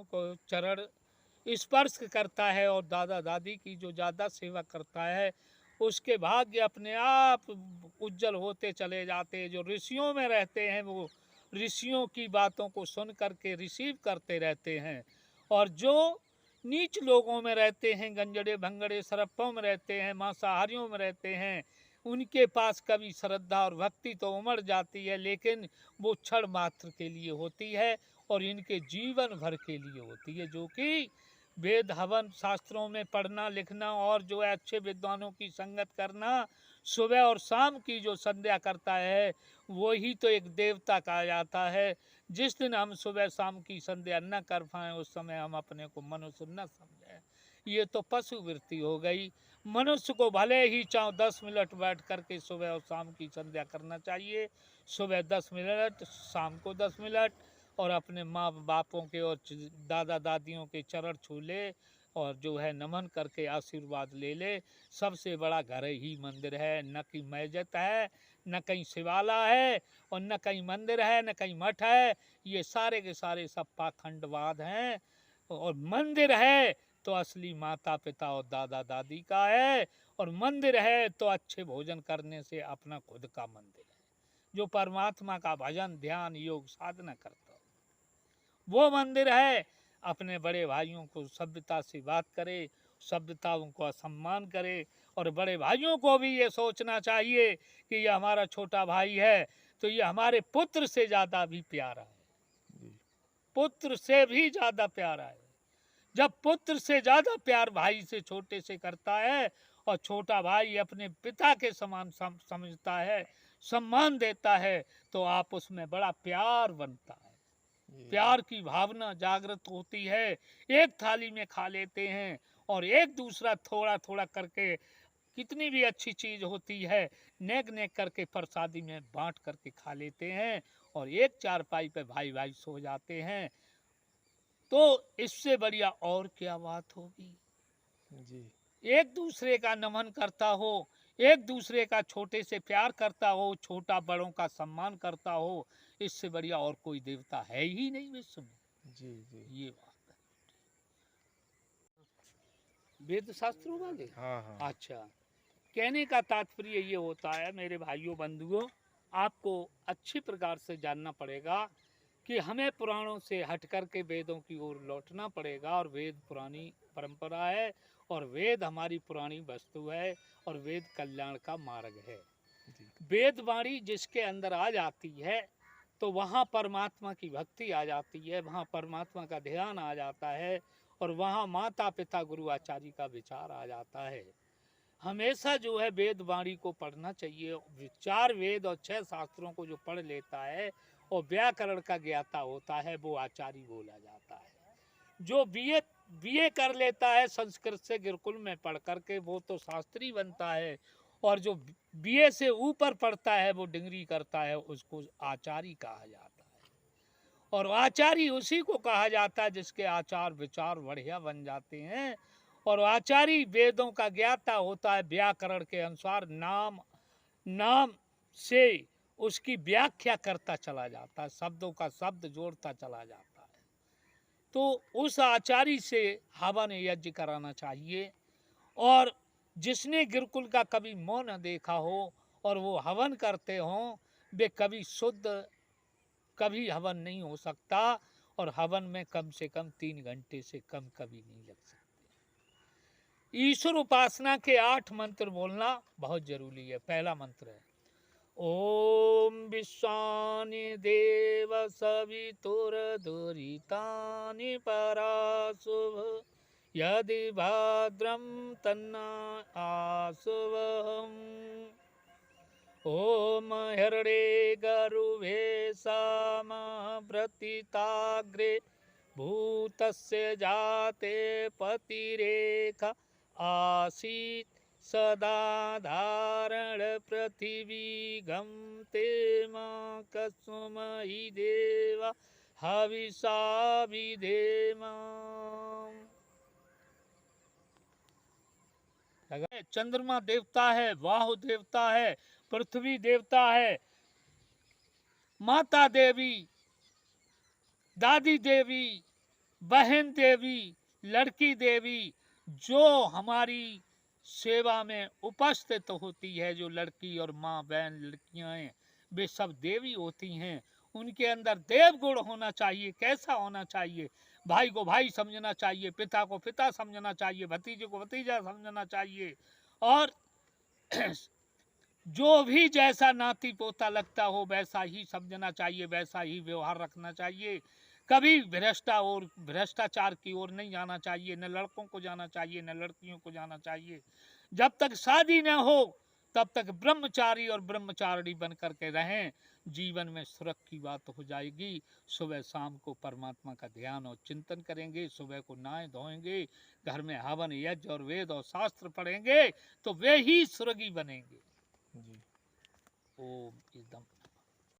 को चरण स्पर्श करता है और दादा दादी की जो ज़्यादा सेवा करता है उसके भाग्य अपने आप उज्जवल होते चले जाते हैं। जो ऋषियों में रहते हैं वो ऋषियों की बातों को सुन करके रिसीव करते रहते हैं, और जो नीच लोगों में रहते हैं, गंजड़े भंगड़े सरप्पों में रहते हैं, मांसाहारियों में रहते हैं, उनके पास कभी श्रद्धा और भक्ति तो उमड़ जाती है, लेकिन वो क्षण मात्र के लिए होती है और इनके जीवन भर के लिए होती है। जो कि वेद हवन शास्त्रों में पढ़ना लिखना और जो है अच्छे विद्वानों की संगत करना, सुबह और शाम की जो संध्या करता है वही तो एक देवता कहा जाता है। जिस दिन हम सुबह शाम की संध्या न कर पाए उस समय हम अपने को मनुष्य न समझें। ये तो पशु वृत्ति हो गई। मनुष्य को भले ही चाहो 10 मिनट बैठ करके सुबह और शाम की संध्या करना चाहिए, सुबह 10 मिनट, शाम को 10 मिनट, और अपने माँ बापों के और दादा दादियों के चरण छू ले और जो है नमन करके आशीर्वाद ले ले। सबसे बड़ा घर ही मंदिर है, न कि मैजत है, न कहीं शिवाला है, और न कहीं मंदिर है, न कहीं मठ है। ये सारे के सारे सब पाखंडवाद हैं। और मंदिर है तो असली माता पिता और दादा दादी का है, और मंदिर है तो अच्छे भोजन करने से अपना खुद का मंदिर है। जो परमात्मा का भजन ध्यान योग साधना करता हो वो मंदिर है। अपने बड़े भाइयों को सभ्यता से बात करे, सभ्यताओं को सम्मान करे, और बड़े भाइयों को भी ये सोचना चाहिए कि ये हमारा छोटा भाई है तो ये हमारे पुत्र से ज्यादा भी प्यारा है, पुत्र से भी ज्यादा प्यारा है। जब पुत्र से ज्यादा प्यार भाई से छोटे से करता है और छोटा भाई अपने पिता के समान समझता है, सम्मान देता है, तो आप उसमें बड़ा प्यार बनता है, प्यार की भावना जागृत होती है। एक थाली में खा लेते हैं और एक दूसरा थोड़ा थोड़ा करके, कितनी भी अच्छी चीज होती है नेक नेक करके प्रसादी में बांट करके खा लेते हैं, और एक चारपाई पे भाई भाई सो जाते हैं। तो इससे बढ़िया और क्या बात होगी जी। एक दूसरे का नमन करता हो, एक दूसरे का छोटे से प्यार करता हो, छोटा बड़ों का सम्मान करता हो, इससे बढ़िया और कोई देवता है ही नहीं विश्व में जी। जी ये बात है। वेद शास्त्रों वाले हाँ। अच्छा, कहने का तात्पर्य ये होता है मेरे भाइयों बंधुओं, आपको अच्छी प्रकार से जानना पड़ेगा कि हमें पुराणों से हट कर के वेदों की ओर लौटना पड़ेगा, और वेद पुरानी परंपरा है, और वेद हमारी पुरानी वस्तु है, और वेद कल्याण का मार्ग है। वेद वाणी जिसके अंदर आ जाती है तो वहाँ परमात्मा की भक्ति आ जाती है, वहाँ परमात्मा का ध्यान आ जाता है, और वहाँ माता पिता गुरु आचार्य का विचार आ जाता है। हमेशा जो है वेद वाणी को पढ़ना चाहिए। 4 वेद और 6 शास्त्रों को जो पढ़ लेता है और व्याकरण का ज्ञाता होता है वो आचार्य बोला जाता है। जो बीए कर लेता है संस्कृत से गुरुकुल में पढ़ करके वो तो शास्त्री बनता है, और जो बीए से ऊपर पढ़ता है वो डिग्री करता है उसको आचार्य कहा जाता है। और आचार्य उसी को कहा जाता है जिसके आचार विचार बढ़िया बन जाते हैं, और आचार्य वेदों का ज्ञाता होता है। व्याकरण के अनुसार नाम नाम से उसकी व्याख्या करता चला जाता है, शब्दों का शब्द जोड़ता चला जाता है। तो उस आचार्य से हवन यज्ञ कराना चाहिए, और जिसने गुरुकुल का कभी मौन न देखा हो और वो हवन करते हों, वे कभी शुद्ध कभी हवन नहीं हो सकता, और हवन में कम से कम 3 घंटे से कम कभी नहीं लग सकते। ईश्वर उपासना के 8 मंत्र बोलना बहुत जरूरी है। पहला मंत्र है ओम विश्वानि देव सवितुर्दुरितानि पराशुभ यदि भद्रं तन्ना आशुभम्। ओम हरणे गरुवे समव्रतिताग्रे भूतस्य जाते पतिरेखा आसीत् सदा धारण पृथिवी गमते मां कस्महि देवा हविषा विधेमा। चंद्रमा देवता है, वाहु देवता है, पृथ्वी देवता है, माता देवी, दादी देवी, बहन देवी, लड़की देवी जो हमारी सेवा में उपस्थित होती है, जो लड़की और माँ बहन लड़कियां हैं, वे सब देवी होती हैं। उनके अंदर देव गुण होना चाहिए। कैसा होना चाहिए? भाई को भाई समझना चाहिए, पिता को पिता समझना चाहिए, भतीजे को भतीजा समझना चाहिए, और जो भी जैसा नाती पोता लगता हो वैसा ही समझना चाहिए, वैसा ही व्यवहार रखना चाहिए। कभी भ्रष्टाचार की ओर नहीं जाना चाहिए, न लड़कों को जाना चाहिए न लड़कियों को जाना चाहिए। जब तक शादी न हो तब तक ब्रह्मचारी और ब्रह्मचारिणी बन करके रहें। जीवन में सुरख की बात हो जाएगी। सुबह शाम को परमात्मा का ध्यान और चिंतन करेंगे, सुबह को नहाए धोएंगे, घर में हवन यज्ञ और वेद और शास्त्र पढ़ेंगे तो वे ही सुरगी बनेंगे। जी। ओम इदम